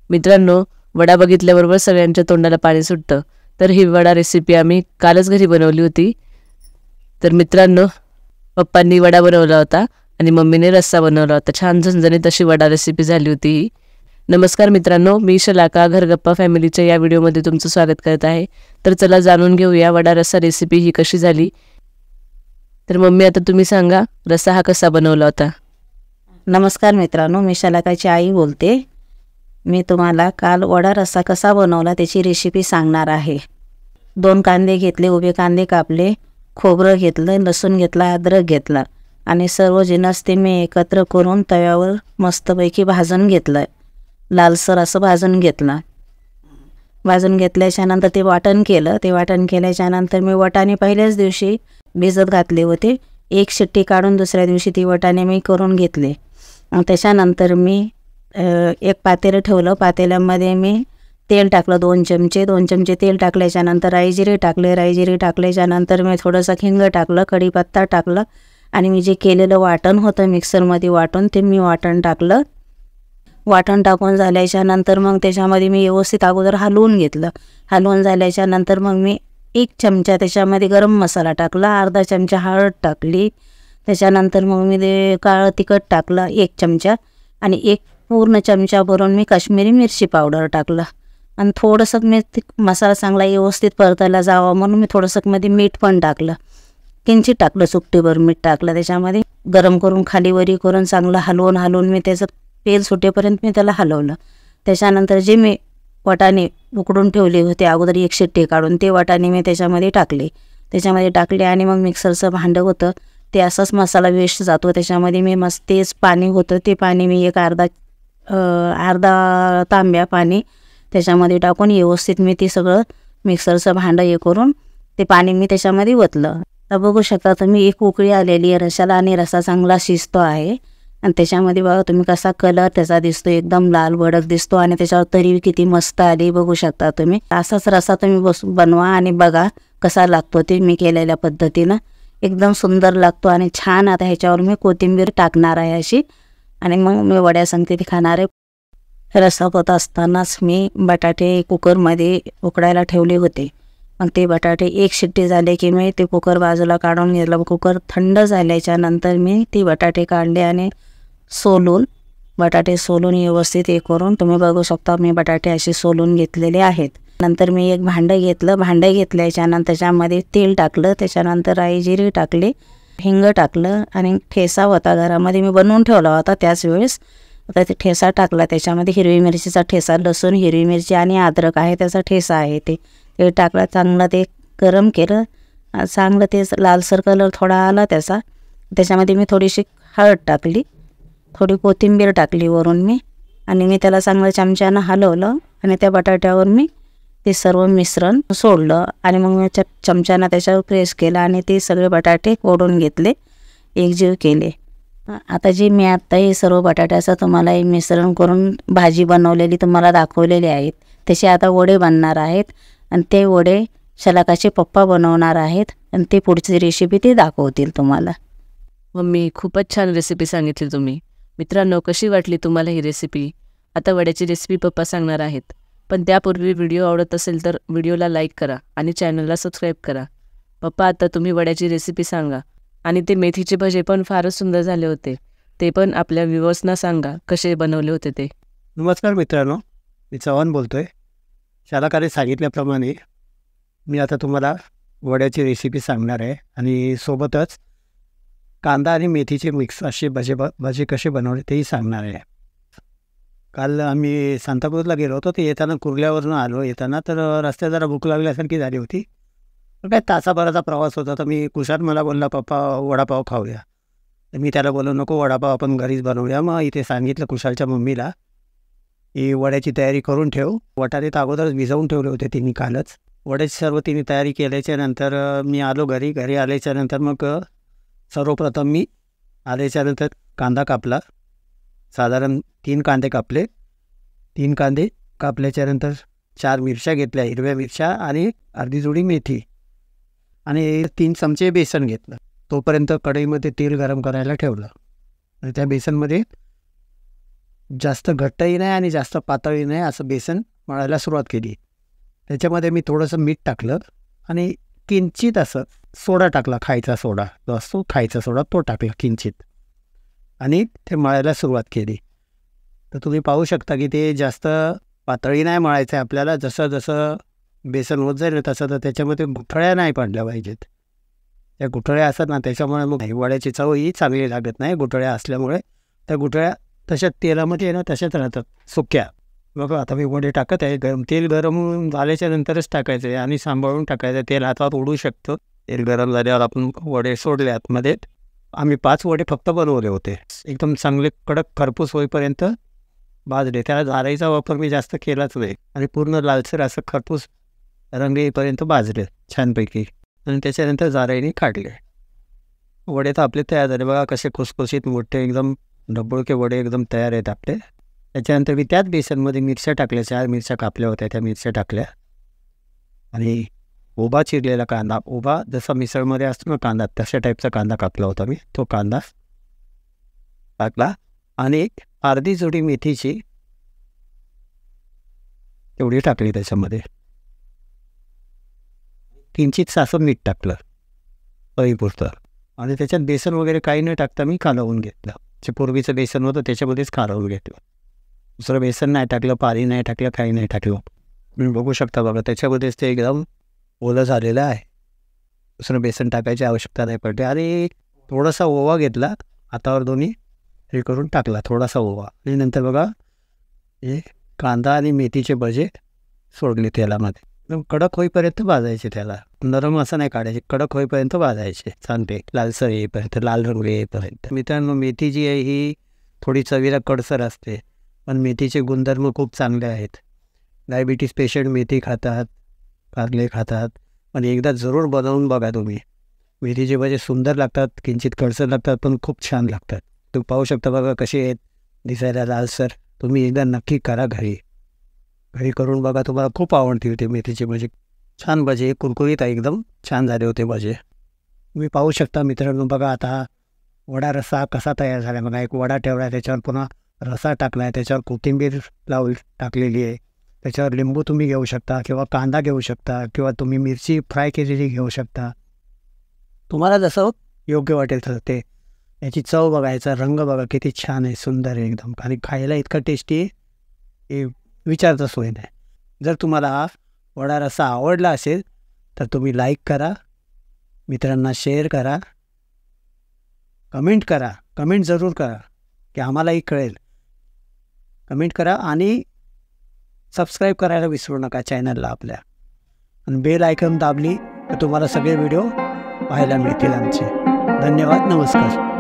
मित्रांनो, वडा बघितल्याबरोबर सगळ्यांच्या तोंडाला पाणी सुटतं. तर ही वडा रेसिपी आम्ही कालच घरी बनवली होती. तर मित्रांनो, पप्पांनी वडा बनवला होता आणि मम्मीने रस्सा बनवला होता. छान झणझणीत अशी वडा रेसिपी झाली होती ही. नमस्कार मित्रांनो, मी शलाका घरगप्पा फॅमिलीच्या या व्हिडिओमध्ये तुमचं स्वागत करत आहे. तर चला जाणून घेऊया वडा रस्सा रेसिपी ही कशी झाली. तर मम्मी, आता तुम्ही सांगा, रस्सा हा कसा बनवला होता? नमस्कार मित्रांनो, मी शलाकाची आई बोलते. मी तुम्हाला काल वडा रस्सा कसा बनवला त्याची रेसिपी सांगणार आहे. 2 कांदे घेतले, उभे कांदे कापले, खोबरं घेतलं, लसूण घेतला, अद्रक घेतला आणि सर्व जिन्नस ते मी एकत्र करून तव्यावर मस्तपैकी भाजून घेतलं. लालसर असं भाजून घेतलं. भाजून घेतल्याच्यानंतर ते वाटण केलं. ते वाटण केल्याच्यानंतर मी वाटाणे पहिल्याच दिवशी भिजत घातले होते. 1 शिट्टी काढून दुसऱ्या दिवशी ती वाटाणे मी करून घेतले. त्याच्यानंतर मी एक पातेलं ठेवलं. पातेल्यामध्ये मी तेल टाकलं 2 चमचे. 2 चमचे तेल टाकल्याच्यानंतर राई जिरे टाकले. राई जिरे टाकल्याच्यानंतर मी थोडंसं हिंग टाकलं, कढीपत्ता टाकलं आणि मी जे केलेलं वाटण होतं मिक्सरमध्ये वाटून ते मी वाटण टाकलं. वाटण टाकून झाल्याच्यानंतर मग त्याच्यामध्ये मी व्यवस्थित अगोदर हलवून घेतलं. हलवून झाल्याच्यानंतर मग मी 1 चमचा त्याच्यामध्ये गरम मसाला टाकला, अर्धा चमचा हळद टाकली. त्याच्यानंतर मग मी ते काळं तिखट टाकलं 1 चमचा आणि 1 पूर्ण चमचा भरून मी काश्मीरी मिरची पावडर टाकलं आणि थोडंसं मी मसाला चांगला व्यवस्थित परतायला जावा म्हणून मी थोडंसं मध्ये मीठ पण टाकलं. किंचित टाकलं, चुटकीभर मीठ टाकलं. त्याच्यामध्ये गरम करून खालीवरी करून चांगलं हलवून मी त्याचं तेल सुटेपर्यंत मी त्याला हलवलं. त्याच्यानंतर जे मी वाटाणे उकडून ठेवले होते अगोदर 1 शिट्टी काढून, ते वाटाणे मी त्याच्यामध्ये टाकले आणि मग मिक्सरचं भांडं होतं ते असंच मसाला वेस्ट जातो. त्याच्यामध्ये मी तेच पाणी होतं ते पाणी मी अर्धा तांब्या पाणी त्याच्यामध्ये टाकून व्यवस्थित मी ते सगळं मिक्सरचं भांडं हे करून ते पाणी मी त्याच्यामध्ये ओतलं. तर बघू शकता तुम्ही 1 उकळी आलेली आहे रशाला आणि रस्सा चांगला शिजतो आहे. आणि त्याच्यामध्ये बघा तुम्ही कसा कलर त्याचा दिसतो, एकदम लाल भडक दिसतो आणि त्याच्यावर तरी किती मस्त आली बघू शकता तुम्ही. असाच रस्सा तुम्ही बनवा आणि बघा कसा लागतो ते मी केलेल्या पद्धतीनं. एकदम सुंदर लागतो आणि छान. आता ह्याच्यावर मी कोथिंबीर टाकणार आहे अशी आणि मग मी वड्या सांगते ती खाणार आहे. रस्सा होत असतानाच मी बटाटे कुकरमध्ये उकडायला ठेवले होते. मग ते बटाटे 1 शिट्टी झाले की मी ते कुकर बाजूला काढून घेतलं. कुकर थंड झाल्याच्या नंतर मी ती बटाटे काढले आणि बटाटे सोलून व्यवस्थित हे करून तुम्ही बघू शकता मी बटाटे असे सोलून घेतलेले आहेत. नंतर मी एक भांडं घेतलं. भांडं घेतल्याच्यानंतर त्याच्यामध्ये तेल टाकलं. त्याच्यानंतर राई जिरे टाकले, हिंग टाकलं आणि ठेसा होता घरामध्ये मी बनवून ठेवला होता त्याच वेळेस. आता ते ठेसा टाकला. त्याच्यामध्ये हिरवी मिरचीचा ठेसा, लसूण, हिरवी मिरची आणि अद्रक आहे त्याचा ठेसा आहे ते टाकला. चांगलं ते गरम केलं. चांगलं ते लालसर कलर थोडा आला त्याचा. त्याच्यामध्ये मी थोडीशी हळद टाकली, थोडी कोथिंबीर टाकली वरून मी आणि मी त्याला चांगलं चमच्यानं हलवलं आणि त्या बटाट्यावर मी ते सर्व मिश्रण सोडलं आणि मग मी चमच्यानं त्याच्यावर प्रेस केला आणि ते सगळे बटाटे ओढून घेतले, एकजीव केले. आता हे सर्व बटाट्याचं तुम्हाला हे मिश्रण करून भाजी बनवलेली तुम्हाला दाखवलेली आहेत. तसे आता वडे बनणार आहेत आणि ते वडे शलाकाचे पप्पा बनवणार आहेत आणि ते पुढची रेसिपी ते दाखवतील तुम्हाला. मम्मी, खूपच छान रेसिपी सांगितली तुम्ही. मित्रांनो, कशी वाटली तुम्हाला ही रेसिपी? आता वड्याची रेसिपी पप्पा सांगणार आहेत, पण त्यापूर्वी व्हिडिओ आवडत असेल तर व्हिडिओला लाईक करा आणि चॅनलला सबस्क्राईब करा. पप्पा, आता तुम्ही वड्याची रेसिपी सांगा. आणि ते मेथीचे भजे पण फारच सुंदर झाले होते, ते पण आपल्या व्ह्यूअर्सना सांगा कसे बनवले होते ते. नमस्कार मित्रांनो, मी चव्हाण बोलतो आहे. शलाकाने सांगितल्याप्रमाणे मी आता तुम्हाला वड्याची रेसिपी सांगणार आहे आणि सोबतच कांदा आणि मेथीचे मिक्स असे भजे कसे बनवले तेही सांगणार आहे. काल आम्ही सांताक्रूजला गेलो होतो. ते येताना कुर्ल्यावरून आलो. येताना तर रस्त्यात जरा भूक लागल्यासारखी झाली होती. पण काय तासाभराचा प्रवास होता. तर मी कुशाल मला बोलला, पप्पा वडापाव खाऊया. तर मी त्याला बोललो, नको, वडापाव आपण घरीच बनवूया. मग इथे सांगितलं कुशालच्या मम्मीला की वड्याची तयारी करून ठेव. वाटाणे तर अगोदरच भिजवून ठेवले होते तिने कालच. वड्याची सर्व तिने तयारी केल्याच्यानंतर मी आलो घरी आल्याच्यानंतर मग सर्वप्रथम मी आल्याच्यानंतर कांदा कापला. साधारण 3 कांदे कापले. 3 कांदे कापल्याच्यानंतर 4 मिरच्या घेतल्या, हिरव्या मिरच्या आणि अर्धी जुडी मेथी आणि 3 चमचे बेसन घेतलं. तोपर्यंत कढईमध्ये तेल गरम करायला ठेवलं आणि त्या बेसनमध्ये जास्त घट्टही नाही आणि जास्त पातळही नाही असं बेसन मळायला सुरुवात केली. त्याच्यामध्ये मी थोडंसं मीठ टाकलं आणि किंचित असं सोडा टाकला, खायचा सोडा जो असतो खायचा सोडा तो टाकला किंचित आणि ते मळायला सुरुवात केली. तर तुम्ही पाहू शकता की ते जास्त पातळी नाही मळायचं आहे आपल्याला. जसं जसं बेसन होत जाईल तसं तर त्याच्यामध्ये गुठळ्या नाही पडल्या पाहिजेत. त्या गुठळ्या असतात ना त्याच्यामुळे मग वड्याची चवही चांगली लागत नाही. गुठळ्या असल्यामुळे त्या गुठळ्या तशाच तेलामध्ये ना तशाच राहतात सुक्या. बघा आता मी वडे टाकत आहे. तेल गरम झाल्याच्या नंतरच टाकायचं आहे आणि सांभाळून टाकायचं. तेल हातावर उडू शकतं. तेल गरम झाल्यावर आपण वडे सोडले आतमध्ये. आम्ही 5 वडे फक्त बनवले होते. एकदम चांगले कडक खरपूस होईपर्यंत भाजले. त्याला जाळीचा वापर मी जास्त केलाच नाही आणि पूर्ण लालसर असं खरपूस रंग येईपर्यंत भाजले छानपैकी आणि त्याच्यानंतर जाळीने काढले. वडे तर आपले तयार झाले. बघा कसे खुसखुशीत मोठे एकदम डबुळके वडे एकदम तयार आहेत आपले. त्याच्यानंतर मी त्याच बेसनमध्ये मिरच्या टाकल्या. 4 मिरच्या कापल्या होत्या त्या मिरच्या टाकल्या आणि उभा चिरलेला कांदा, उभा जसा मिसळमध्ये असतो ना कांदा तशा टाईपचा कांदा कापला होता मी. तो कांदा टाकला आणि अर्धी जोडी मेथीची तेवढी टाकली त्याच्यामध्ये. किंचित सासं मीठ टाकलं चवीपुरतं आणि त्याच्यात बेसन वगैरे काही न टाकता मी कालवून घेतलं. जे पूर्वीचं बेसन होतं त्याच्यामध्येच कालवून घेतलं. दुसरं बेसन नाही टाकलं, पाणी नाही टाकलं, काही नाही टाकलं. तुम्ही बघू शकता बघा त्याच्यामध्येच ते एकदम ओलं झालेलं आहे. दुसरं बेसन टाकायची आवश्यकता नाही पडते. आणि थोडासा ओवा घेतला हातावर दोन्ही हे करून टाकला थोडासा ओवा आणि नंतर बघा हे कांदा आणि मेथीचे भजे सोडले तेलामध्ये. कडक होईपर्यंत भाजायचे. त्याला नरम असं नाही काढायचे, कडक होईपर्यंत भाजायचे चांगले लालसर येईपर्यंत, लाल रंग येईपर्यंत. मित्रांनो मेथी जी आहे ही थोडी चवीला कडसर असते पण मेथीचे गुणधर्म खूप चांगले आहेत. डायबिटीस पेशंट मेथी खातात, कारले खातात. पण एकदा जरूर बनवून बघा तुम्ही. मेथीचे भजे सुंदर लागतात, किंचित कडसर लागतात पण खूप छान लागतात. तुम्ही पाहू शकता बघा कसे आहेत दिसायला लालसर. तुम्ही एकदा नक्की करा घरी करून बघा. तुम्हाला खूप आवडतील ते मेथीचे भजे. छान भजे कुरकुरीत एकदम छान झाले होते भजे. तुम्ही पाहू शकता मित्रांनो. बघा आता वडा रस्सा कसा तयार झाला. बघा एक वडा ठेवला आहे, त्याच्यावर पुन्हा रस्सा टाकला आहे, त्याच्यावर कोथिंबीर टाकलेली आहे, त्याच्यावर लिंबू तुम्ही घेऊ शकता किंवा कांदा घेऊ शकता किंवा तुम्ही मिरची फ्राय केलेली घेऊ शकता. तुम्हाला जसं योग्य वाटेल तसं ते. याची चव बघायचा, रंग बघा किती छान आहे, सुंदर आहे एकदम आणि खायला इतकं टेस्टी आहे विचारता सोय नाही. जर तुम्हाला हा वडा रस्सा आवडला असेल तर तुम्ही लाईक करा, मित्रांना शेअर करा, कमेंट करा. कमेंट जरूर करा की आम्हालाही कळेल. कमेंट करा आणि सबस्क्राईब करायला विसरू नका चॅनलला आपल्या. आणि बेल आयकॉन दाबली तर तुम्हाला सगळे व्हिडिओ पाहायला मिळतील आमचे. धन्यवाद. नमस्कार.